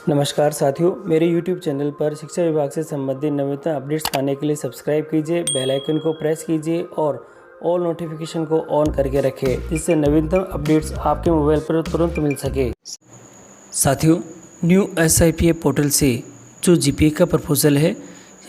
नमस्कार साथियों, मेरे YouTube चैनल पर शिक्षा विभाग से संबंधित नवीनतम अपडेट्स पाने के लिए सब्सक्राइब कीजिए, बेल आइकन को प्रेस कीजिए और ऑल नोटिफिकेशन को ऑन करके रखें, जिससे नवीनतम अपडेट्स आपके मोबाइल पर तुरंत मिल सके। साथियों, न्यू SIPF पोर्टल से जो GPA का प्रपोजल है,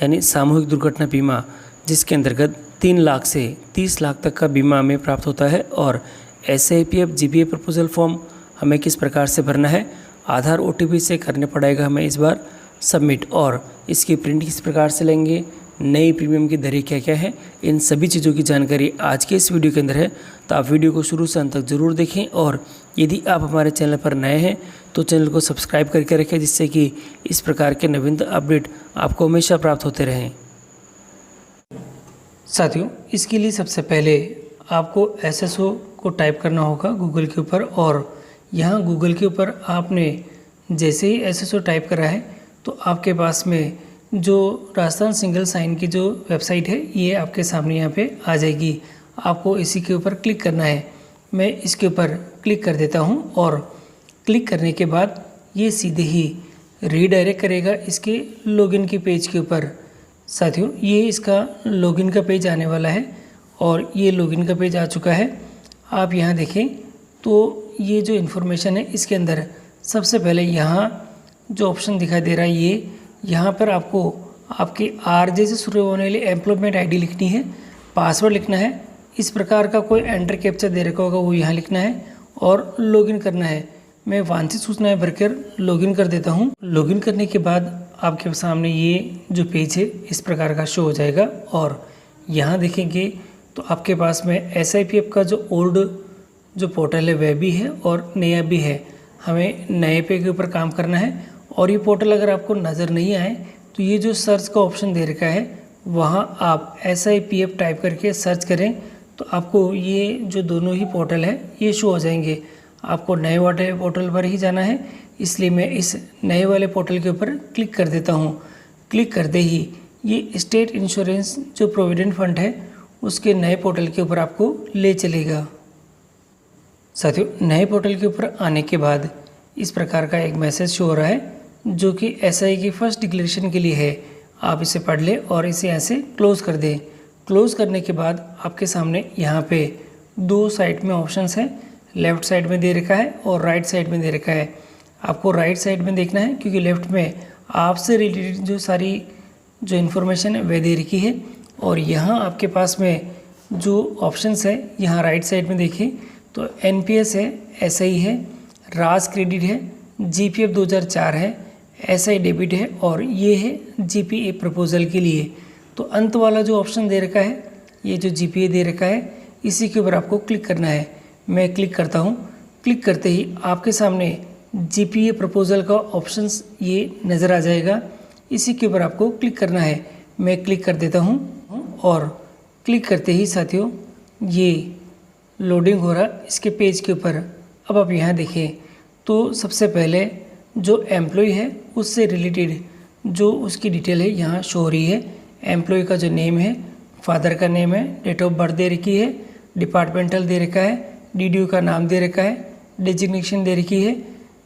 यानी सामूहिक दुर्घटना बीमा, जिसके अंतर्गत 3 लाख से 30 लाख तक का बीमा हमें प्राप्त होता है, और SIPF GPA प्रपोजल फॉर्म हमें किस प्रकार से भरना है, आधार OTP से करने पड़ेगा हमें इस बार सबमिट, और इसकी प्रिंट किस प्रकार से लेंगे, नई प्रीमियम की दरें क्या क्या है, इन सभी चीज़ों की जानकारी आज के इस वीडियो के अंदर है। तो आप वीडियो को शुरू से अंत तक ज़रूर देखें, और यदि आप हमारे चैनल पर नए हैं तो चैनल को सब्सक्राइब करके रखें, जिससे कि इस प्रकार के नवीनतम अपडेट आपको हमेशा प्राप्त होते रहें। साथियों, इसके लिए सबसे पहले आपको SSO को टाइप करना होगा गूगल के ऊपर, और यहाँ गूगल के ऊपर आपने जैसे ही SSO टाइप करा है तो आपके पास में जो राजस्थान सिंगल साइन की जो वेबसाइट है ये आपके सामने यहाँ पे आ जाएगी। आपको इसी के ऊपर क्लिक करना है। मैं इसके ऊपर क्लिक कर देता हूँ, और क्लिक करने के बाद ये सीधे ही रीडायरेक्ट करेगा इसके लॉगिन के पेज के ऊपर। साथियों, ये इसका लॉगिन का पेज आने वाला है, और ये लॉगिन का पेज आ चुका है। आप यहाँ देखें तो ये जो इन्फॉर्मेशन है इसके अंदर सबसे पहले यहाँ जो ऑप्शन दिखाई दे रहा है, ये यहाँ पर आपको आपके RJ से शुरू होने वाली एम्प्लॉयमेंट ID लिखनी है, पासवर्ड लिखना है, इस प्रकार का कोई एंटर कैप्चर दे रखा होगा वो यहाँ लिखना है, और लॉगिन करना है। मैं वांछित सूचनाएं भरकर लॉगिन कर देता हूँ। लॉगिन करने के बाद आपके सामने ये जो पेज है इस प्रकार का शो हो जाएगा, और यहाँ देखेंगे तो आपके पास में SIPF का जो ओल्ड जो पोर्टल है वह भी है और नया भी है। हमें नए पे के ऊपर काम करना है, और ये पोर्टल अगर आपको नज़र नहीं आए तो ये जो सर्च का ऑप्शन दे रखा है वहाँ आप SIPF टाइप करके सर्च करें तो आपको ये जो दोनों ही पोर्टल है ये शो हो जाएंगे। आपको नए वाले पोर्टल पर ही जाना है, इसलिए मैं इस नए वाले पोर्टल के ऊपर क्लिक कर देता हूँ। क्लिक करते ही ये स्टेट इंश्योरेंस जो प्रोविडेंट फंड है उसके नए पोर्टल के ऊपर आपको ले चलेगा। साथियों, नए पोर्टल के ऊपर आने के बाद इस प्रकार का एक मैसेज शो हो रहा है जो कि SI की फर्स्ट डिक्लेरेशन के लिए है। आप इसे पढ़ लें और इसे यहाँ से क्लोज़ कर दें। क्लोज़ करने के बाद आपके सामने यहाँ पे 2 साइड में ऑप्शंस हैं, लेफ़्ट साइड में दे रखा है और राइट साइड में दे रखा है। आपको राइट साइड में देखना है, क्योंकि लेफ़्ट में आपसे रिलेटेड जो सारी जो इन्फॉर्मेशन है वह दे रखी है, और यहाँ आपके पास में जो ऑप्शंस है यहाँ राइट साइड में देखें तो NPS है, SI है, राज क्रेडिट है, GPF 2004 है, SI डेबिट है, और ये है GPA प्रपोजल के लिए। तो अंत वाला जो ऑप्शन दे रखा है, ये जो GPA दे रखा है, इसी के ऊपर आपको क्लिक करना है। मैं क्लिक करता हूँ। क्लिक करते ही आपके सामने GPA प्रपोजल का ऑप्शंस ये नज़र आ जाएगा, इसी के ऊपर आपको क्लिक करना है। मैं क्लिक कर देता हूँ, और क्लिक करते ही साथियों ये लोडिंग हो रहा इसके पेज के ऊपर। अब आप यहाँ देखें तो सबसे पहले जो एम्प्लॉय है उससे रिलेटेड जो उसकी डिटेल है यहाँ शो हो रही है। एम्प्लॉय का जो नेम है, फादर का नेम है, डेट ऑफ बर्थ दे रखी है, डिपार्टमेंटल दे रखा है, DDO का नाम दे रखा है, डेजिग्नेशन दे रखी है,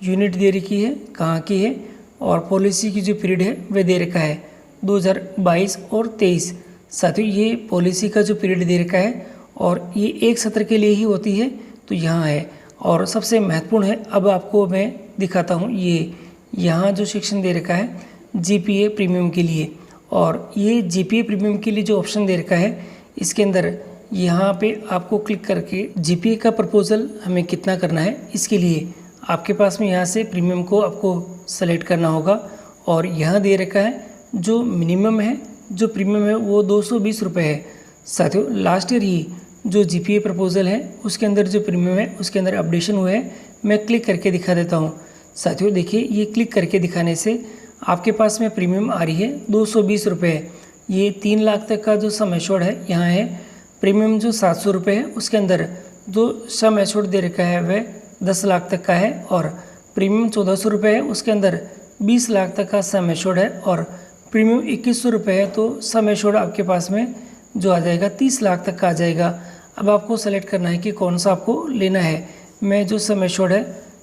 यूनिट दे रखी है, कहाँ की है, और पॉलिसी की जो पीरियड है वह दे रखा है 2022 और 23। साथियों, ये पॉलिसी का जो पीरियड दे रखा है और ये एक सत्र के लिए ही होती है, तो यहाँ है। और सबसे महत्वपूर्ण है, अब आपको मैं दिखाता हूँ, ये यहाँ जो सेक्शन दे रखा है GPA प्रीमियम के लिए, और ये GPA प्रीमियम के लिए जो ऑप्शन दे रखा है इसके अंदर यहाँ पे आपको क्लिक करके GPA का प्रपोजल हमें कितना करना है इसके लिए आपके पास में यहाँ से प्रीमियम को आपको सेलेक्ट करना होगा। और यहाँ दे रखा है जो मिनिमम है, जो प्रीमियम है वो 220 रुपये है। साथियों, लास्ट ईयर ही जो GPA प्रपोजल है उसके अंदर जो प्रीमियम है उसके अंदर अपडेशन हुआ है। मैं क्लिक करके दिखा देता हूँ। साथियों देखिए, ये क्लिक करके दिखाने से आपके पास में प्रीमियम आ रही है 220 रुपये। ये 3 लाख तक का जो सम एश्योर्ड है यहाँ है। प्रीमियम जो 700 रुपये है उसके अंदर जो सम एश्योर्ड दे रखा है वह 10 लाख तक का है, और प्रीमियम 1400 रुपये है उसके अंदर 20 लाख तक का सम एश्योर्ड है, और प्रीमियम 2100 रुपये है तो सम एश्योर्ड आपके पास में जो आ जाएगा 30 लाख तक का आ जाएगा। अब आपको सेलेक्ट करना है कि कौन सा आपको लेना है। मैं जो सम एश्योर्ड है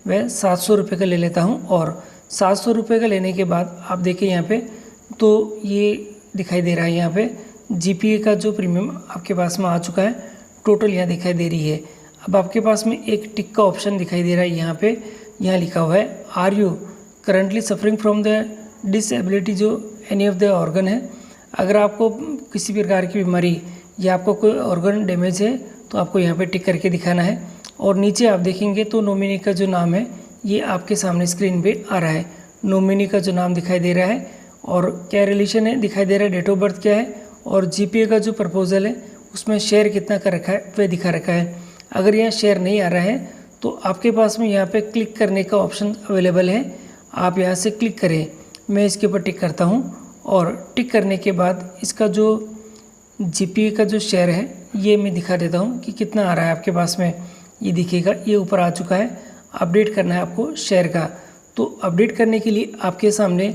वह 700 रुपये का ले लेता हूँ और 700 रुपये का लेने के बाद आप देखिए यहाँ पे तो ये दिखाई दे रहा है यहाँ पे जीपीए का जो प्रीमियम आपके पास में आ चुका है, टोटल यहाँ दिखाई दे रही है। अब आपके पास में एक टिक का ऑप्शन दिखाई दे रहा है यहाँ पे, यहाँ लिखा हुआ है are you currently suffering from the disability, जो एनी ऑफ द ऑर्गन है। अगर आपको किसी प्रकार की बीमारी या आपको कोई ऑर्गन डैमेज है तो आपको यहाँ पे टिक करके दिखाना है। और नीचे आप देखेंगे तो नॉमिनी का जो नाम है ये आपके सामने स्क्रीन पे आ रहा है। नॉमिनी का जो नाम दिखाई दे रहा है और क्या रिलेशन है दिखाई दे रहा है, डेट ऑफ बर्थ क्या है, और जीपीए का जो प्रपोजल है उसमें शेयर कितना कर रखा है वह दिखा रखा है। अगर यहाँ शेयर नहीं आ रहा है तो आपके पास में यहाँ पे क्लिक करने का ऑप्शन अवेलेबल है, आप यहाँ से क्लिक करें। मैं इसके ऊपर टिक करता हूँ और टिक करने के बाद इसका जो जीपीए का जो शेयर है ये मैं दिखा देता हूँ कि कितना आ रहा है आपके पास में। ये दिखेगा, ये ऊपर आ चुका है। अपडेट करना है आपको शेयर का, तो अपडेट करने के लिए आपके सामने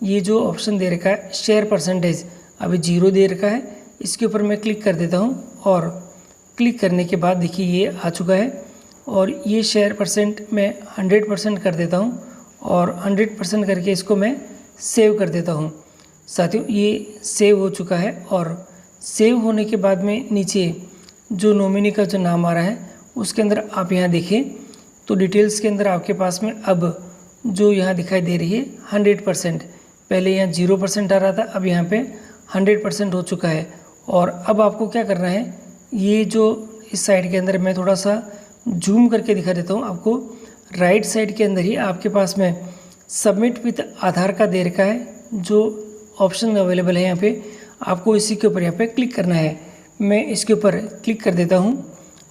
ये जो ऑप्शन दे रखा है शेयर परसेंटेज, अभी 0 दे रखा है। इसके ऊपर मैं क्लिक कर देता हूँ और क्लिक करने के बाद देखिए ये आ चुका है और ये शेयर परसेंट मैं 100% कर देता हूँ और 100% करके इसको मैं सेव कर देता हूँ। साथियों ये सेव हो चुका है और सेव होने के बाद में नीचे जो नॉमिनी का जो नाम आ रहा है उसके अंदर आप यहाँ देखें तो डिटेल्स के अंदर आपके पास में अब जो यहाँ दिखाई दे रही है 100%, पहले यहाँ 0% आ रहा था, अब यहाँ पे 100% हो चुका है। और अब आपको क्या करना है, ये जो इस साइड के अंदर मैं थोड़ा सा जूम करके दिखा देता हूँ आपको। राइट साइड के अंदर ही आपके पास में सबमिट विथ आधार का दे रखा है जो ऑप्शन अवेलेबल है यहाँ पे, आपको इसी के ऊपर यहाँ पे क्लिक करना है। मैं इसके ऊपर क्लिक कर देता हूँ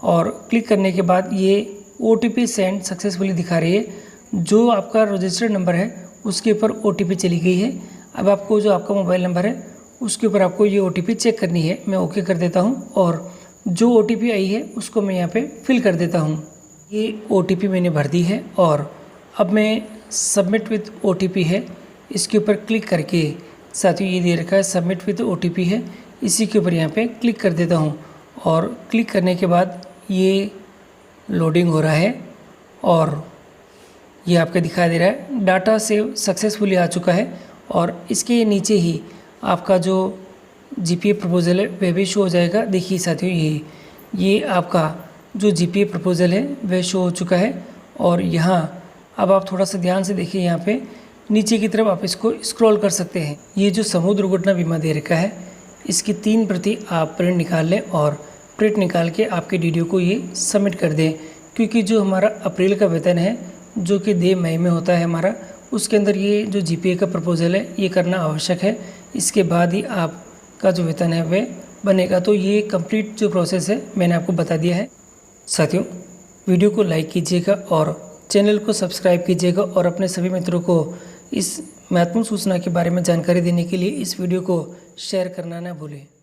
और क्लिक करने के बाद ये OTP सेंड सक्सेसफुली दिखा रही है। जो आपका रजिस्टर्ड नंबर है उसके ऊपर OTP चली गई है। अब आपको जो आपका मोबाइल नंबर है उसके ऊपर आपको ये OTP चेक करनी है। मैं ओके कर देता हूँ और जो OTP आई है उसको मैं यहाँ पे फिल कर देता हूँ। ये OTP मैंने भर दी है और अब मैं सबमिट विथ OTP है इसके ऊपर क्लिक करके, साथियों ये दे रखा है सबमिट विथ OTP है, इसी के ऊपर यहाँ पे क्लिक कर देता हूँ और क्लिक करने के बाद ये लोडिंग हो रहा है और ये आपका दिखाई दे रहा है डाटा सेव सक्सेसफुली आ चुका है। और इसके नीचे ही आपका जो जीपीए प्रपोजल है वह भी शो हो जाएगा। देखिए साथियों ये आपका जो जीपीए प्रपोजल है वह शो हो चुका है। और यहाँ अब आप थोड़ा सा ध्यान से देखिए, यहाँ पे नीचे की तरफ आप इसको स्क्रॉल कर सकते हैं। ये जो समूह दुर्घटना बीमा दे रखा है इसकी 3 प्रति आप प्रिंट निकाल लें और प्रिंट निकाल के आपके डीडीओ को ये सबमिट कर दें, क्योंकि जो हमारा अप्रैल का वेतन है जो कि 2 मई में होता है हमारा, उसके अंदर ये जो जीपीए का प्रपोजल है ये करना आवश्यक है। इसके बाद ही आपका जो वेतन है वह बनेगा। तो ये कंप्लीट जो प्रोसेस है मैंने आपको बता दिया है। साथियों वीडियो को लाइक कीजिएगा और चैनल को सब्सक्राइब कीजिएगा और अपने सभी मित्रों को इस महत्वपूर्ण सूचना के बारे में जानकारी देने के लिए इस वीडियो को शेयर करना ना भूलें।